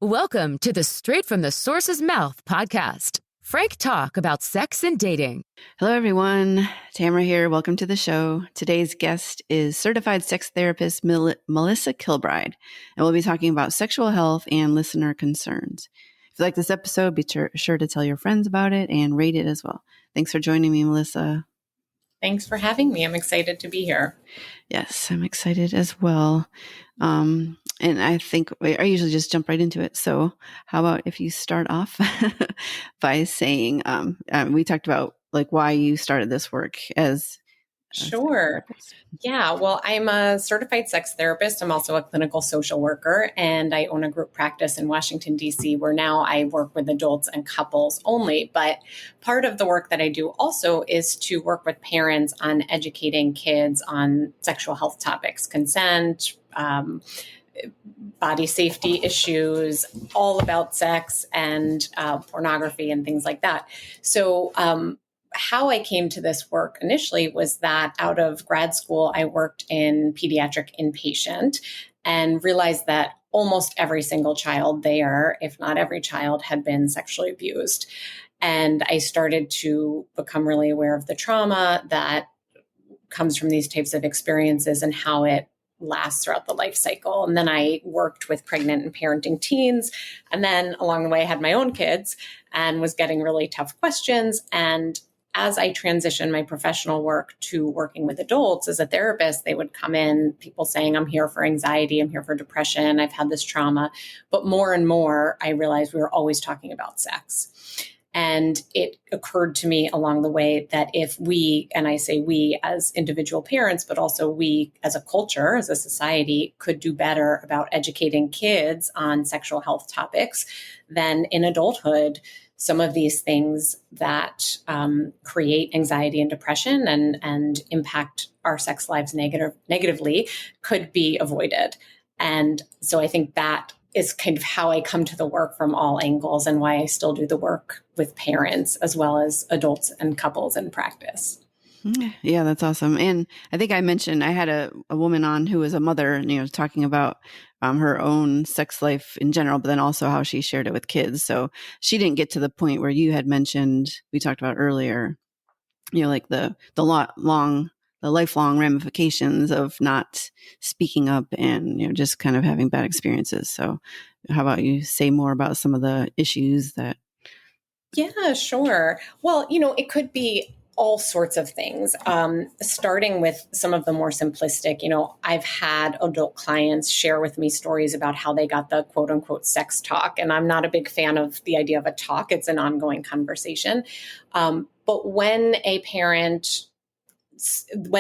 Welcome to the Straight from the Source's Mouth podcast. Frank talk about sex and dating. Hello, everyone. Tamara here. Welcome to the show. Today's guest is certified sex therapist Melissa Kilbride, and we'll be talking about sexual health and listener concerns. If you like this episode, be sure to tell your friends about it and rate it as well. Thanks for joining me, Melissa. Thanks for having me. I'm excited to be here. Yes, I'm excited as well. And I think I usually just jump right into it. So how about if you start off by saying, we talked about like why you started this work as Sure. Yeah. Well, I'm a certified sex therapist. I'm also a clinical social worker, and I own a group practice in Washington, D.C., where now I work with adults and couples only. But part of the work that I do also is to work with parents on educating kids on sexual health topics, consent, body safety issues, all about sex and pornography and things like that. So, how I came to this work initially was that out of grad school, I worked in pediatric inpatient and realized that almost every single child there, if not every child, had been sexually abused. And I started to become really aware of the trauma that comes from these types of experiences and how it lasts throughout the life cycle. And then I worked with pregnant and parenting teens. And then along the way, I had my own kids and was getting really tough questions. And as I transitioned my professional work to working with adults as a therapist, they would come in, people saying, I'm here for anxiety, I'm here for depression, I've had this trauma. But more and more, I realized we were always talking about sex. And it occurred to me along the way that if we, and I say we as individual parents, but also we as a culture, as a society, could do better about educating kids on sexual health topics, then in adulthood, some of these things that create anxiety and depression and impact our sex lives negatively could be avoided. And so I think that is kind of how I come to the work from all angles and why I still do the work with parents as well as adults and couples in practice. Yeah, that's awesome. And I think I mentioned I had a woman on who was a mother, talking about her own sex life in general, but then also how she shared it with kids. So she didn't get to the point where you had mentioned, we talked about earlier, like the lifelong ramifications of not speaking up and, just kind of having bad experiences. So how about you say more about some of the issues that? Yeah, sure. Well, it could be all sorts of things, starting with some of the more simplistic. I've had adult clients share with me stories about how they got the quote unquote sex talk. And I'm not a big fan of the idea of a talk. It's an ongoing conversation. But when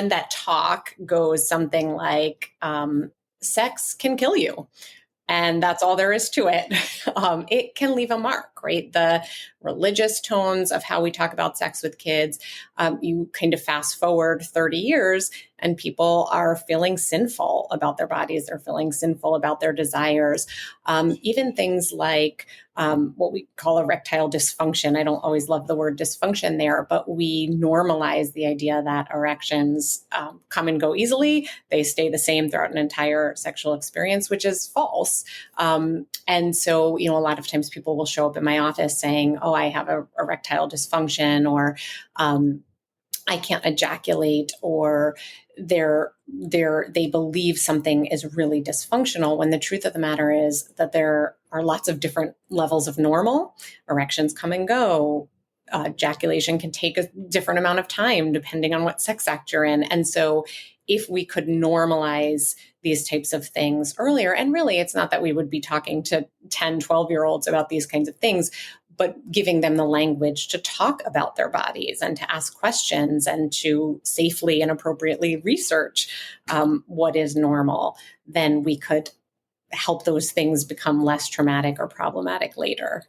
that talk goes something like, sex can kill you, and that's all there is to it. It can leave a mark, right? The religious tones of how we talk about sex with kids, you kind of fast forward 30 years and people are feeling sinful about their bodies. They're feeling sinful about their desires. Even things like what we call erectile dysfunction. I don't always love the word dysfunction there, but we normalize the idea that erections come and go easily. They stay the same throughout an entire sexual experience, which is false. And so, a lot of times people will show up in my office saying, oh, I have erectile dysfunction, or I can't ejaculate, or they believe something is really dysfunctional, when the truth of the matter is that there are lots of different levels of normal. Erections come and go. Ejaculation can take a different amount of time depending on what sex act you're in. And so if we could normalize these types of things earlier, and really it's not that we would be talking to 10, 12-year-olds about these kinds of things, but giving them the language to talk about their bodies and to ask questions and to safely and appropriately research what is normal, then we could help those things become less traumatic or problematic later.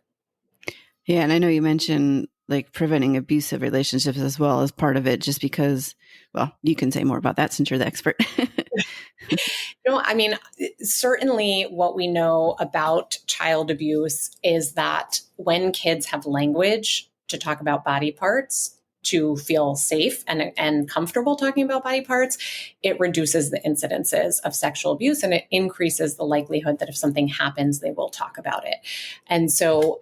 Yeah. And I know you mentioned like preventing abusive relationships as well as part of it, just because, well, you can say more about that since you're the expert. Certainly what we know about child abuse is that when kids have language to talk about body parts, to feel safe and comfortable talking about body parts, it reduces the incidences of sexual abuse, and it increases the likelihood that if something happens, they will talk about it. And so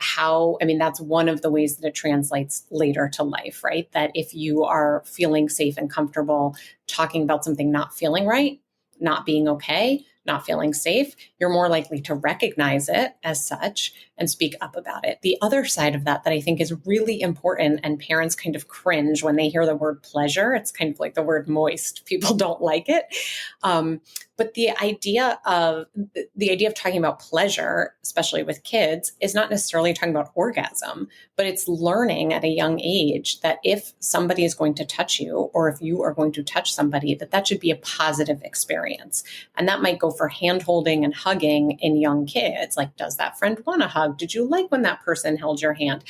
that's one of the ways that it translates later to life, right? That if you are feeling safe and comfortable talking about something not feeling right, not being okay, not feeling safe, you're more likely to recognize it as such and speak up about it. The other side of that I think is really important, and parents kind of cringe when they hear the word pleasure. It's kind of like the word moist. People don't like it. But the idea of talking about pleasure, especially with kids, is not necessarily talking about orgasm, but it's learning at a young age that if somebody is going to touch you, or if you are going to touch somebody, that should be a positive experience. And that might go for hand holding and hugging in young kids. Like, does that friend want a hug? Did you like when that person held your hand?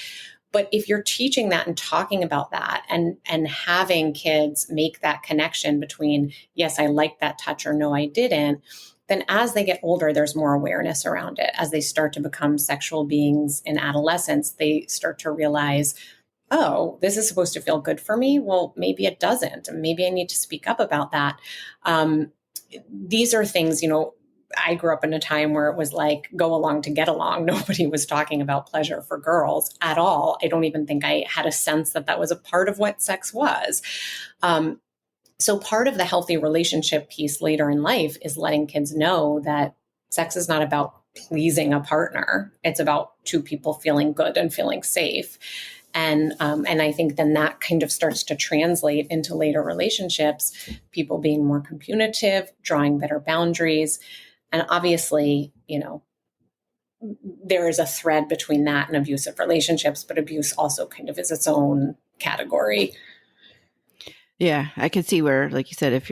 But if you're teaching that and talking about that and having kids make that connection between, yes, I liked that touch, or no, I didn't, then as they get older, there's more awareness around it. As they start to become sexual beings in adolescence, they start to realize, oh, this is supposed to feel good for me. Well, maybe it doesn't. Maybe I need to speak up about that. These are things, I grew up in a time where it was like, go along to get along. Nobody was talking about pleasure for girls at all. I don't even think I had a sense that was a part of what sex was. So part of the healthy relationship piece later in life is letting kids know that sex is not about pleasing a partner. It's about two people feeling good and feeling safe. And I think then that kind of starts to translate into later relationships, people being more communicative, drawing better boundaries. And obviously, there is a thread between that and abusive relationships, but abuse also kind of is its own category. Yeah, I could see where, like you said, if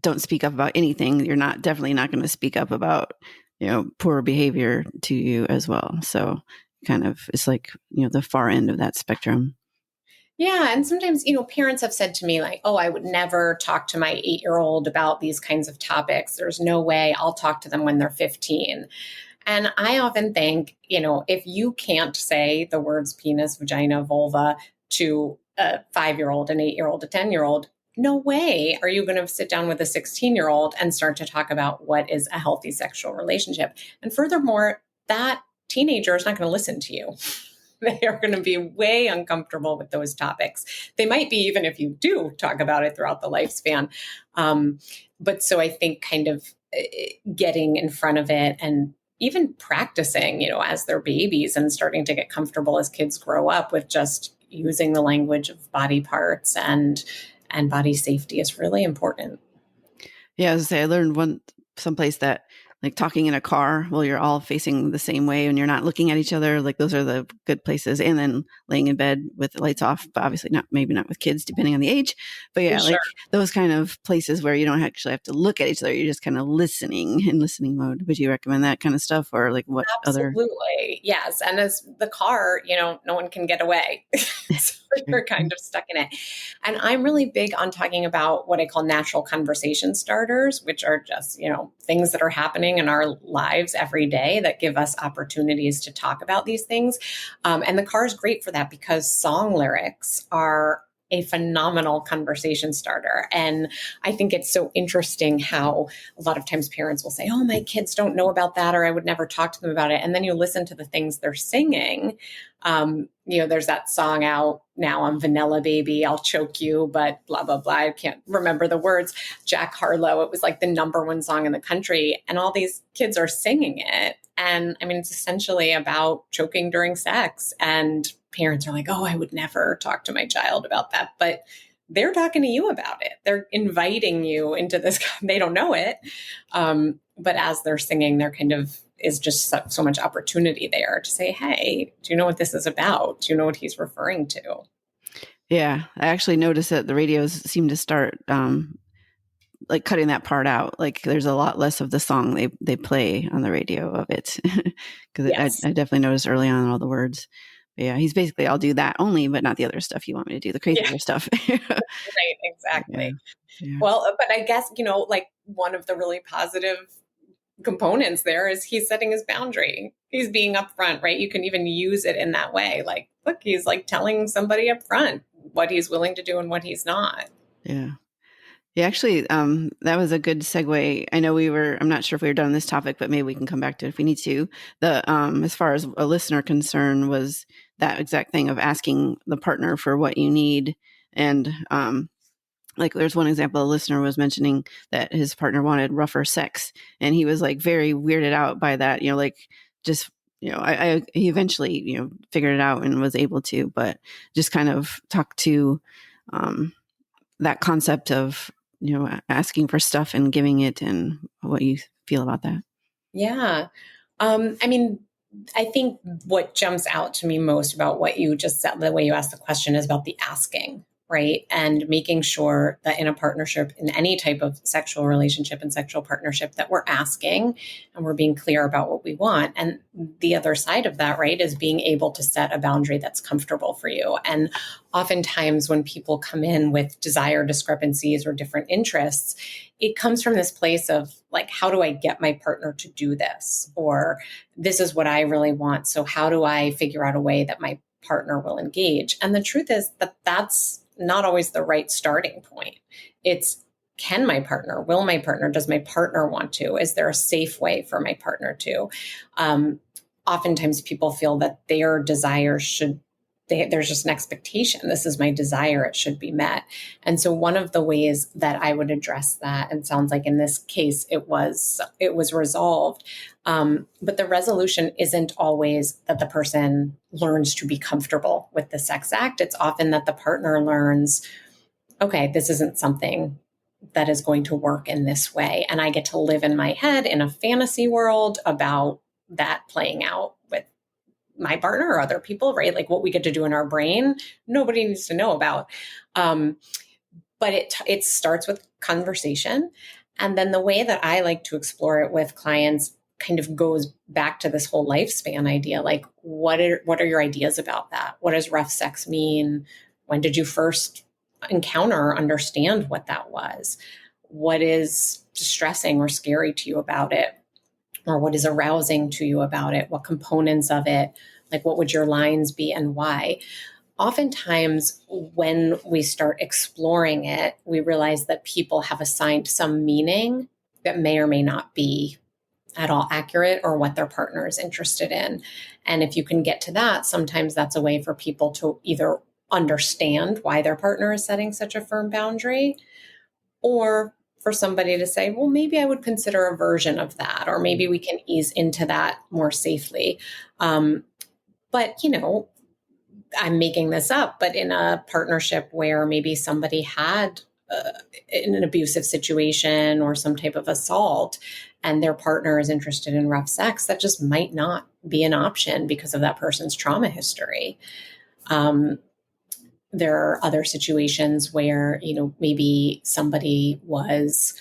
don't speak up about anything, you're definitely not going to speak up about, poor behavior to you as well. So kind of, it's like, the far end of that spectrum. Yeah. And sometimes, parents have said to me like, oh, I would never talk to my 8-year-old about these kinds of topics. There's no way I'll talk to them when they're 15. And I often think, if you can't say the words penis, vagina, vulva to a 5-year-old, an 8-year-old, a 10-year-old, no way are you going to sit down with a 16-year-old and start to talk about what is a healthy sexual relationship. And furthermore, that teenager is not going to listen to you. They are going to be way uncomfortable with those topics. They might be, even if you do talk about it throughout the lifespan. But so I think kind of getting in front of it and even practicing, as they're babies and starting to get comfortable as kids grow up with just using the language of body parts and body safety is really important. Yeah, as I say, I learned someplace that like talking in a car while you're all facing the same way and you're not looking at each other, like those are the good places. And then laying in bed with the lights off, but obviously maybe not with kids, depending on the age. But yeah, Sure. like those kind of places where you don't actually have to look at each other. You're just kind of listening in listening mode. Would you recommend that kind of stuff, or like what other? Absolutely. Yes. And as the car, no one can get away. So you're kind of stuck in it. And I'm really big on talking about what I call natural conversation starters, which are just, things that are happening in our lives every day that give us opportunities to talk about these things. And the car is great for that because song lyrics are a phenomenal conversation starter. And I think it's so interesting how a lot of times parents will say, oh, my kids don't know about that, or I would never talk to them about it. And then you listen to the things they're singing. There's that song out now on Vanilla Baby, I'll choke you, but blah, blah, blah. I can't remember the words. Jack Harlow, it was like the #1 song in the country. And all these kids are singing it. And it's essentially about choking during sex. And parents are like, oh, I would never talk to my child about that. But they're talking to you about it. They're inviting you into this. They don't know it. But as they're singing, there kind of is just so much opportunity there to say, hey, do you know what this is about? Do you know what he's referring to? Yeah, I actually noticed that the radios seem to start like cutting that part out. Like there's a lot less of the song they play on the radio of it. Because Yes. I definitely noticed early on all the words. But yeah, he's basically, I'll do that only, but not the other stuff you want me to do, the crazier stuff. Right, exactly. Yeah. Well, but I guess, like one of the really positive components there is he's setting his boundary. He's being upfront, right? You can even use it in that way. Like, look, he's like telling somebody up front what he's willing to do and what he's not. Yeah. Yeah, actually, that was a good segue. I know I'm not sure if we were done on this topic, but maybe we can come back to it if we need to. As far as a listener concern was that exact thing of asking the partner for what you need. And, like there's one example, a listener was mentioning that his partner wanted rougher sex and he was like very weirded out by that, like just, he eventually, figured it out and was able to, but just kind of talk to, that concept of, asking for stuff and giving it and what you feel about that. Yeah. I think what jumps out to me most about what you just said, the way you asked the question, is about the asking, right? And making sure that in a partnership, in any type of sexual relationship and sexual partnership, that we're asking and we're being clear about what we want. And the other side of that, right, is being able to set a boundary that's comfortable for you. And oftentimes when people come in with desire discrepancies or different interests, it comes from this place of like, how do I get my partner to do this? Or this is what I really want. So how do I figure out a way that my partner will engage? And the truth is that that's not always the right starting point. It's, will my partner, does my partner want to? Is there a safe way for my partner to? Oftentimes people feel that their desire there's just an expectation. This is my desire. It should be met. And so one of the ways that I would address that, and sounds like in this case, it was resolved. But the resolution isn't always that the person learns to be comfortable with the sex act. It's often that the partner learns, okay, this isn't something that is going to work in this way. And I get to live in my head in a fantasy world about that playing out with my partner or other people, right? Like what we get to do in our brain, nobody needs to know about. But it starts with conversation. And then the way that I like to explore it with clients kind of goes back to this whole lifespan idea. Like, what are your ideas about that? What does rough sex mean? When did you first encounter or understand what that was? What is distressing or scary to you about it? Or what is arousing to you about it? What components of it? Like, what would your lines be and why? Oftentimes, when we start exploring it, we realize that people have assigned some meaning that may or may not be at all accurate or what their partner is interested in. And if you can get to that, sometimes that's a way for people to either understand why their partner is setting such a firm boundary, or for somebody to say, well, maybe I would consider a version of that, or maybe we can ease into that more safely. But, I'm making this up, but in a partnership where maybe somebody had in an abusive situation or some type of assault and their partner is interested in rough sex, that just might not be an option because of that person's trauma history. There are other situations where, maybe somebody was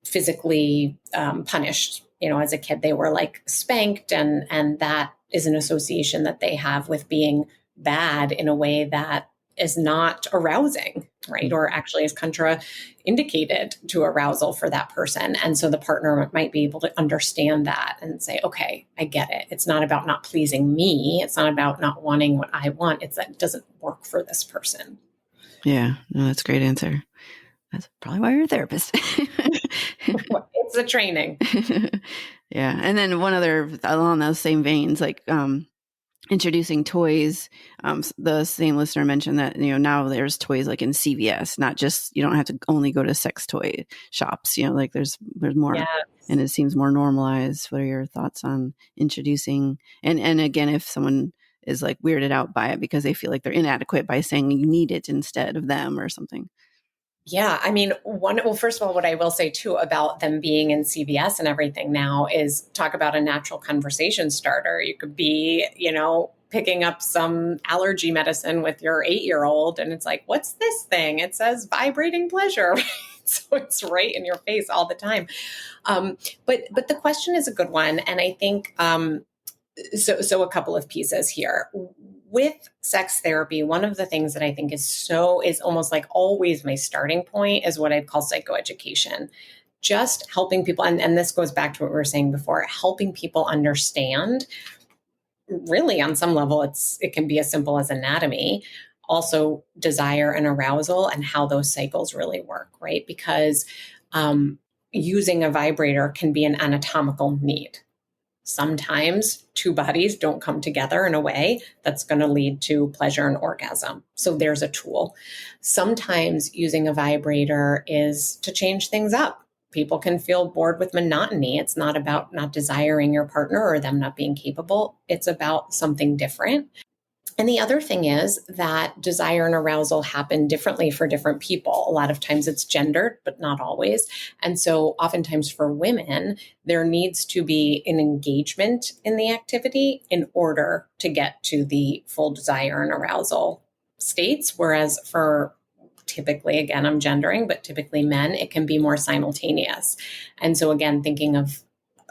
physically punished, as a kid. They were like spanked, and that is an association that they have with being bad in a way that is not arousing, right? Or actually is contraindicated to arousal for that person. And so the partner might be able to understand that and say, okay, I get it. It's not about not pleasing me. It's not about not wanting what I want. It's that it doesn't work for this person. Yeah, no, that's a great answer. That's probably why you're a therapist. It's a training. Yeah. And then one other along those same veins, like, introducing toys. The same listener mentioned that, now there's toys like in CVS, not just, you don't have to only go to sex toy shops, like there's more. Yes. And it seems more normalized. What are your thoughts on introducing, and again, if someone is like weirded out by it because they feel like they're inadequate by saying you need it instead of them or something? Yeah. I mean, first of all, what I will say too about them being in CVS and everything now is talk about a natural conversation starter. You could be, picking up some allergy medicine with your 8-year-old and it's like, what's this thing? It says vibrating pleasure. So it's right in your face all the time. But the question is a good one. And I think, so a couple of pieces here. With sex therapy, one of the things that I think is almost like always my starting point is what I'd call psychoeducation. just helping people, and this goes back to what we were saying before, helping people understand, really on some level, it can be as simple as anatomy, also desire and arousal, and how those cycles really work, right? Because using a vibrator can be an anatomical need. Sometimes two bodies don't come together in a way that's going to lead to pleasure and orgasm. So there's a tool. Sometimes using a vibrator is to change things up. People can feel bored with monotony. It's not about not desiring your partner or them not being capable. It's about something different. And the other thing is that desire and arousal happen differently for different people. A lot of times it's gendered, but not always. And so oftentimes for women, there needs to be an engagement in the activity in order to get to the full desire and arousal states. Whereas for typically, again, I'm gendering, but typically men, it can be more simultaneous. And so again, thinking of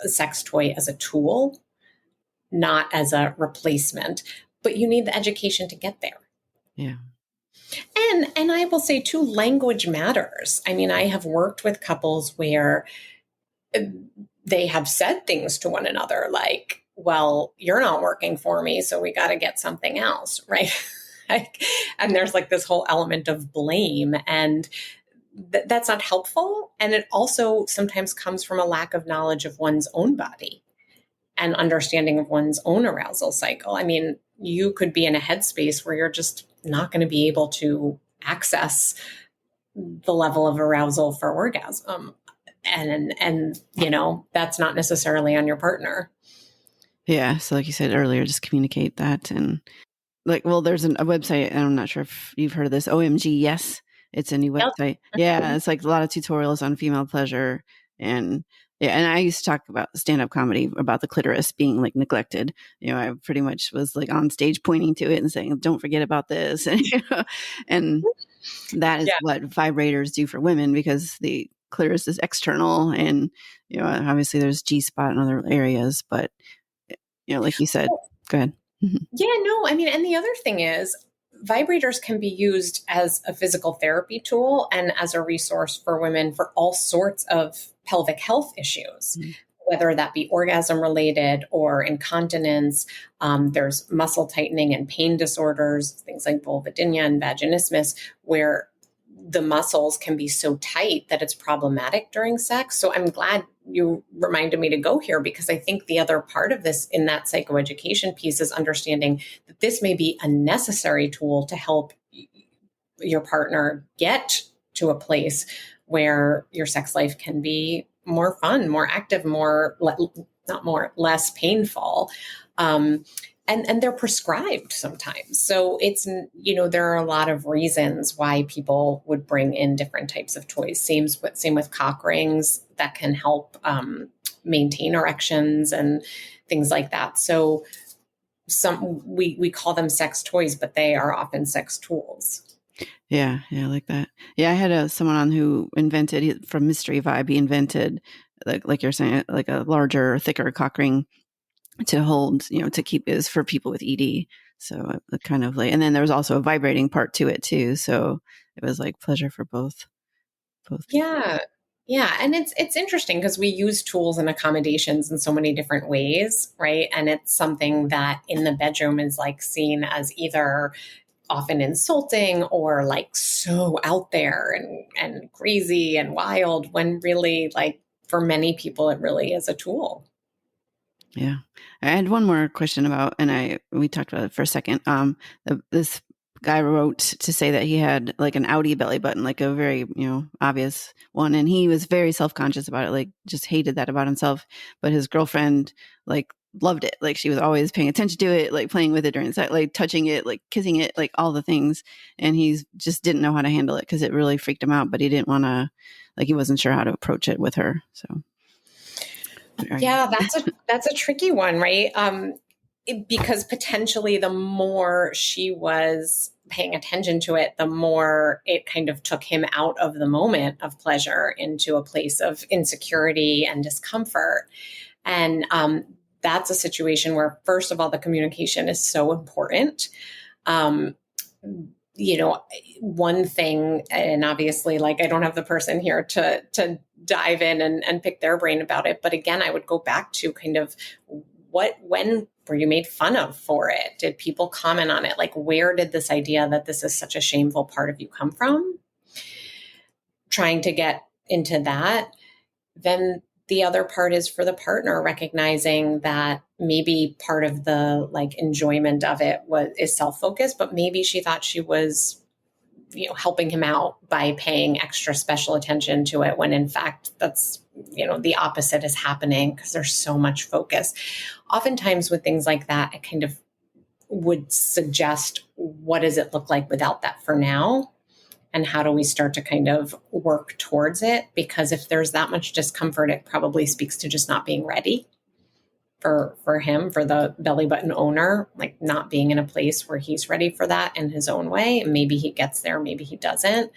a sex toy as a tool, not as a replacement, but you need the education to get there. Yeah. And I will say too, language matters. I mean, I have worked with couples where they have said things to one another like, well, you're not working for me, so we got to get something else, right? And there's like this whole element of blame, and that's not helpful. And it also sometimes comes from a lack of knowledge of one's own body and understanding of one's own arousal cycle. I mean, you could be in a headspace where you're just not going to be able to access the level of arousal for orgasm. And that's not necessarily on your partner. Yeah. So like you said earlier, just communicate that. And there's a website, and I'm not sure if you've heard of this, OMG Yes. It's a new website. Yeah. It's like a lot of tutorials on female pleasure. And I used to talk about stand-up comedy about the clitoris being like neglected. I pretty much was like on stage pointing to it and saying, don't forget about this. And that is what vibrators do for women, because the clitoris is external, and, obviously there's G-spot in other areas, but, like you said, go ahead. Yeah, no, I mean, and the other thing is vibrators can be used as a physical therapy tool and as a resource for women for all sorts of pelvic health issues, whether that be orgasm related or incontinence. There's muscle tightening and pain disorders, things like vulvodynia and vaginismus, where the muscles can be so tight that it's problematic during sex. So I'm glad you reminded me to go here, because I think the other part of this in that psychoeducation piece is understanding that this may be a necessary tool to help your partner get to a place where your sex life can be more fun, more active, less painful. And they're prescribed sometimes. So it's, there are a lot of reasons why people would bring in different types of toys. Same with cock rings that can help maintain erections and things like that. So we call them sex toys, but they are often sex tools. Yeah. I like that. Yeah. I had someone on who invented, from Mystery Vibe, he invented, like you're saying, like a larger, thicker cock ring to hold, to keep, is for people with ED. So kind of like, and then there was also a vibrating part to it too. So it was like pleasure for both. Yeah. Yeah. And it's interesting because we use tools and accommodations in so many different ways, right? And it's something that in the bedroom is like seen as either often insulting or like so out there and crazy and wild, when really, like, for many people, it really is a tool. Yeah. I had one more question about, and we talked about it for a second. This guy wrote to say that he had like an outie belly button, like a very, obvious one. And he was very self-conscious about it, like just hated that about himself. But his girlfriend like loved it. Like she was always paying attention to it, like playing with it during sex, like touching it, like kissing it, like all the things. And he just didn't know how to handle it because it really freaked him out, but he didn't want to, like, he wasn't sure how to approach it with her. So. Yeah, that's a tricky one, right? Because potentially the more she was paying attention to it, the more it kind of took him out of the moment of pleasure into a place of insecurity and discomfort. And that's a situation where, first of all, the communication is so important. one thing, and obviously like I don't have the person here to dive in and pick their brain about it. But again, I would go back to kind of when were you made fun of for it? Did people comment on it? Like, where did this idea that this is such a shameful part of you come from? Trying to get into that. Then the other part is for the partner, recognizing that maybe part of the like enjoyment of it is self-focused, but maybe she thought she was, helping him out by paying extra special attention to it, when in fact that's, the opposite is happening because there's so much focus. Oftentimes with things like that, I kind of would suggest, what does it look like without that for now? And how do we start to kind of work towards it? Because if there's that much discomfort, it probably speaks to just not being ready for him, for the belly button owner, like not being in a place where he's ready for that in his own way. And maybe he gets there, maybe he doesn't.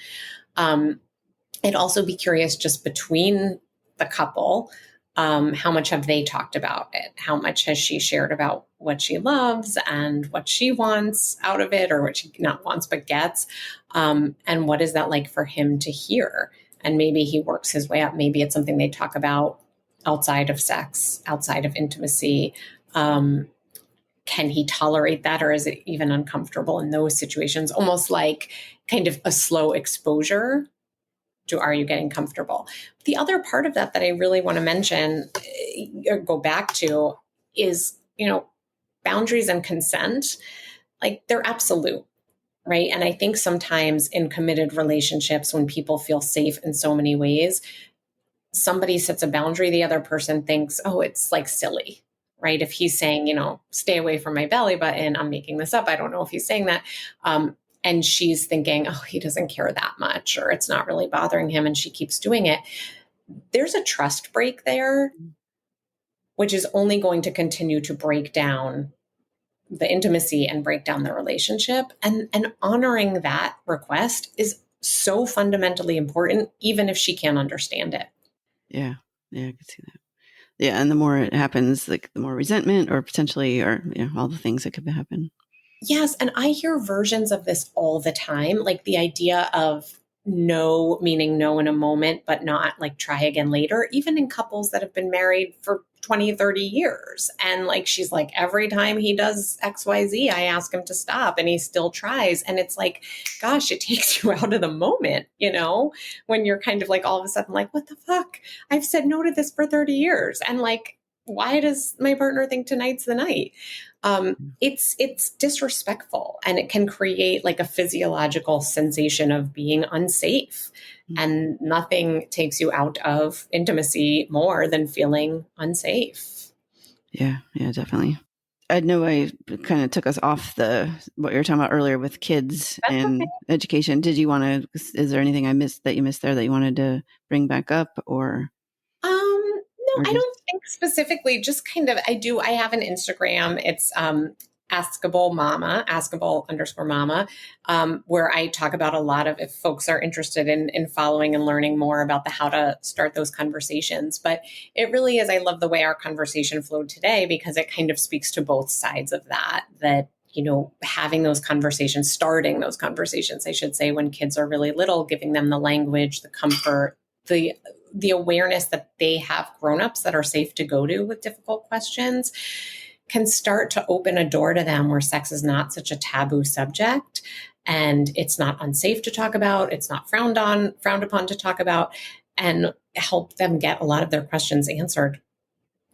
I'd also be curious, just between the couple, how much have they talked about it? How much has she shared about what she loves and what she wants out of it, or what she not wants but gets? And what is that like for him to hear? And maybe he works his way up. Maybe it's something they talk about outside of sex, outside of intimacy. Can he tolerate that, or is it even uncomfortable in those situations? Almost like kind of a slow exposure to, are you getting comfortable? The other part of that I really want to mention, or go back to, is, boundaries and consent. Like, they're absolute, right? And I think sometimes in committed relationships, when people feel safe in so many ways, somebody sets a boundary, the other person thinks, oh, it's like silly, right? If he's saying, stay away from my belly button, I'm making this up, I don't know if he's saying that. And she's thinking, oh, he doesn't care that much, or it's not really bothering him, and she keeps doing it. There's a trust break there, which is only going to continue to break down the intimacy and break down the relationship. And honoring that request is so fundamentally important, even if she can't understand it. Yeah. Yeah, I can see that. Yeah. And the more it happens, like the more resentment or potentially, or all the things that could happen. Yes. And I hear versions of this all the time, like the idea of no, meaning no in a moment, but not like try again later, even in couples that have been married for 20, 30 years. And like, she's like, every time he does XYZ, I ask him to stop and he still tries. And it's like, gosh, it takes you out of the moment, when you're kind of like, all of a sudden, like, what the fuck? I've said no to this for 30 years. And like, why does my partner think tonight's the night? It's disrespectful, and it can create like a physiological sensation of being unsafe. And nothing takes you out of intimacy more than feeling unsafe. Yeah, definitely. I know I kind of took us off what you were talking about earlier with kids and education. Did you want to, is there anything that you missed there that you wanted to bring back up, or? No, I don't think specifically, just kind of, I have an Instagram. It's, askable _mama, where I talk about a lot of, if folks are interested in following and learning more about how to start those conversations. But it really is, I love the way our conversation flowed today, because it kind of speaks to both sides of that, having those conversations, starting those conversations, I should say, when kids are really little, giving them the language, the comfort, the awareness that they have grownups that are safe to go to with difficult questions, can start to open a door to them where sex is not such a taboo subject, and it's not unsafe to talk about. It's not frowned upon to talk about, and help them get a lot of their questions answered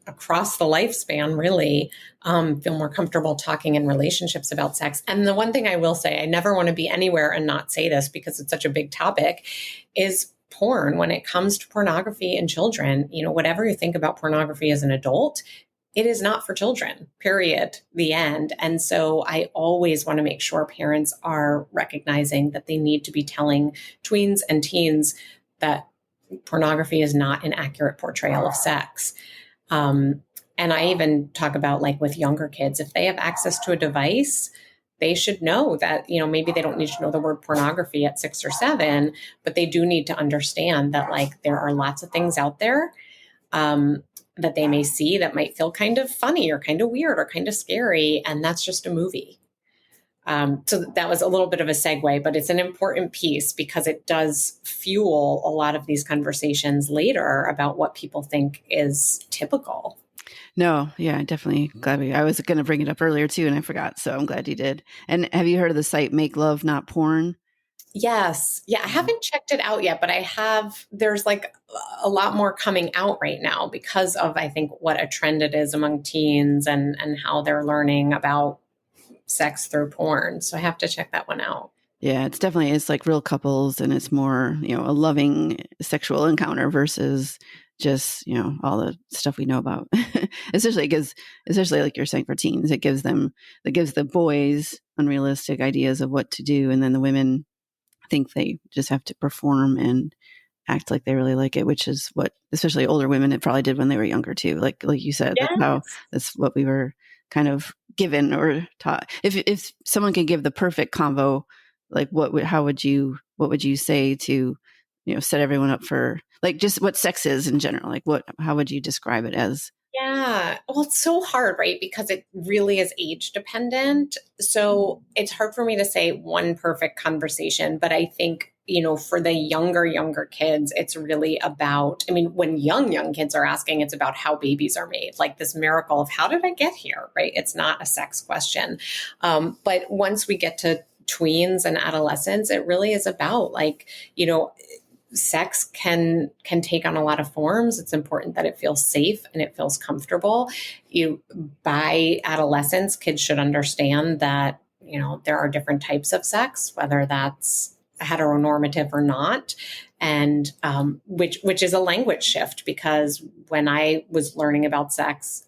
across the lifespan, really, feel more comfortable talking in relationships about sex. And the one thing I will say, I never want to be anywhere and not say this because it's such a big topic, is porn. When it comes to pornography and children, whatever you think about pornography as an adult, it is not for children, period, the end. And so I always want to make sure parents are recognizing that they need to be telling tweens and teens that pornography is not an accurate portrayal of sex. And I even talk about, like, with younger kids, if they have access to a device, they should know that, maybe they don't need to know the word pornography at 6 or 7, but they do need to understand that, like, there are lots of things out there that they may see that might feel kind of funny or kind of weird or kind of scary. And that's just a movie. So that was a little bit of a segue, but it's an important piece because it does fuel a lot of these conversations later about what people think is typical. No, yeah, definitely glad I was going to bring it up earlier too, and I forgot. So I'm glad you did. And have you heard of the site Make Love Not Porn? Yes. Yeah. I haven't checked it out yet, but I have. There's like a lot more coming out right now because of, I think, what a trend it is among teens and how they're learning about sex through porn. So I have to check that one out. Yeah, it's like real couples, and it's more, a loving sexual encounter versus just, all the stuff we know about. Especially like you're saying for teens, it gives the boys unrealistic ideas of what to do, and then the women think they just have to perform and act like they really like it, which is what, especially older women, it probably did when they were younger too. Like you said, that's what we were kind of given or taught. If someone could give the perfect convo, like what would you say to, set everyone up for, like, just what sex is in general? Like how would you describe it as? Yeah. Well, it's so hard, right? Because it really is age dependent. So it's hard for me to say one perfect conversation, but I think, for the younger kids, it's really about, when young kids are asking, it's about how babies are made, like this miracle of how did I get here, right? It's not a sex question. But once we get to tweens and adolescents, it really is about like, sex can take on a lot of forms. It's important that it feels safe and it feels comfortable. By adolescence, kids should understand that, there are different types of sex, whether that's heteronormative or not. And which is a language shift, because when I was learning about sex,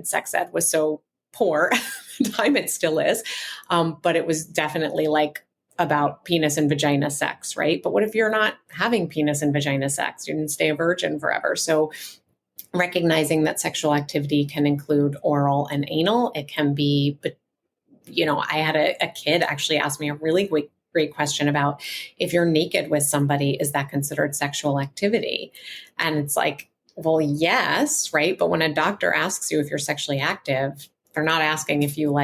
sex ed was so poor at the time, it still is. But it was definitely like about penis and vagina sex, right? But what if you're not having penis and vagina sex? You didn't stay a virgin forever. So recognizing that sexual activity can include oral and anal, it can be, but I had a kid actually ask me a really great question about, if you're naked with somebody, is that considered sexual activity? And it's like, well, yes, right? But when a doctor asks you if you're sexually active, they're not asking if you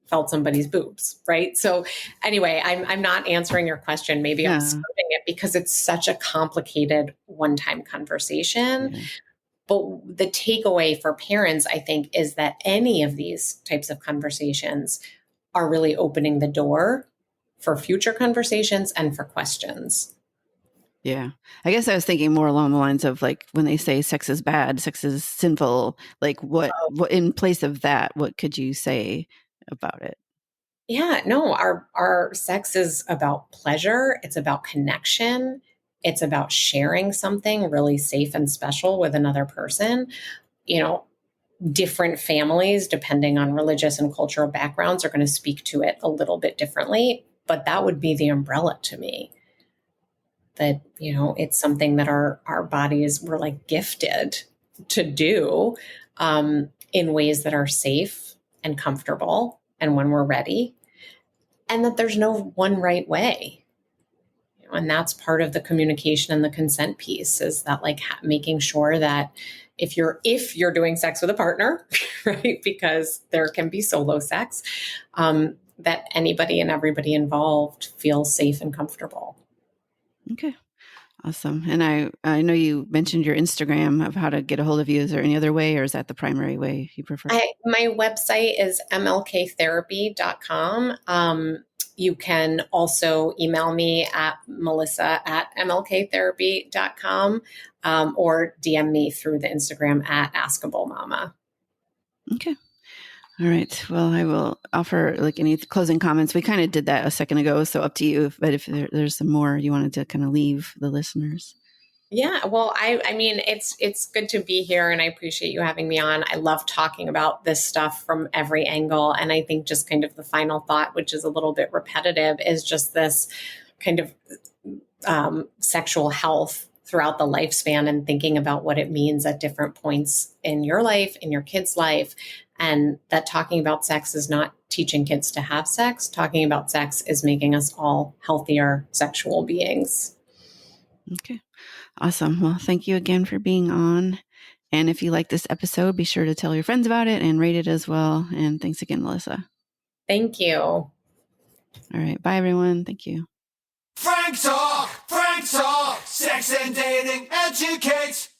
felt somebody's boobs, right? So anyway, I'm not answering your question. Maybe I'm skirting it because it's such a complicated one-time conversation. Yeah. But the takeaway for parents, I think, is that any of these types of conversations are really opening the door for future conversations and for questions. Yeah. I guess I was thinking more along the lines of, like, when they say sex is bad, sex is sinful, like what in place of that, what could you say about it? Yeah, no, our sex is about pleasure. It's about connection. It's about sharing something really safe and special with another person. Different families, depending on religious and cultural backgrounds, are going to speak to it a little bit differently. But that would be the umbrella to me. That, it's something that our bodies were like gifted to do in ways that are safe and comfortable, and when we're ready, and that there's no one right way. And that's part of the communication and the consent piece, is that making sure that if you're doing sex with a partner, right, because there can be solo sex, that anybody and everybody involved feels safe and comfortable. Okay. Awesome. And I know you mentioned your Instagram of how to get a hold of you. Is there any other way, or is that the primary way you prefer? My website is mlktherapy.com. You can also email me at melissa@mlktherapy.com, or DM me through the Instagram at askablemama. Okay. All right. Well, I will offer any closing comments. We kind of did that a second ago, so up to you. But if there's some more you wanted to kind of leave the listeners. Yeah, well, it's good to be here, and I appreciate you having me on. I love talking about this stuff from every angle. And I think just kind of the final thought, which is a little bit repetitive, is just this kind of sexual health throughout the lifespan, and thinking about what it means at different points in your life, in your kid's life. And that talking about sex is not teaching kids to have sex. Talking about sex is making us all healthier sexual beings. Okay. Awesome. Well, thank you again for being on. And if you like this episode, be sure to tell your friends about it and rate it as well. And thanks again, Melissa. Thank you. All right. Bye, everyone. Thank you. Frank Talk, Sex and Dating educates.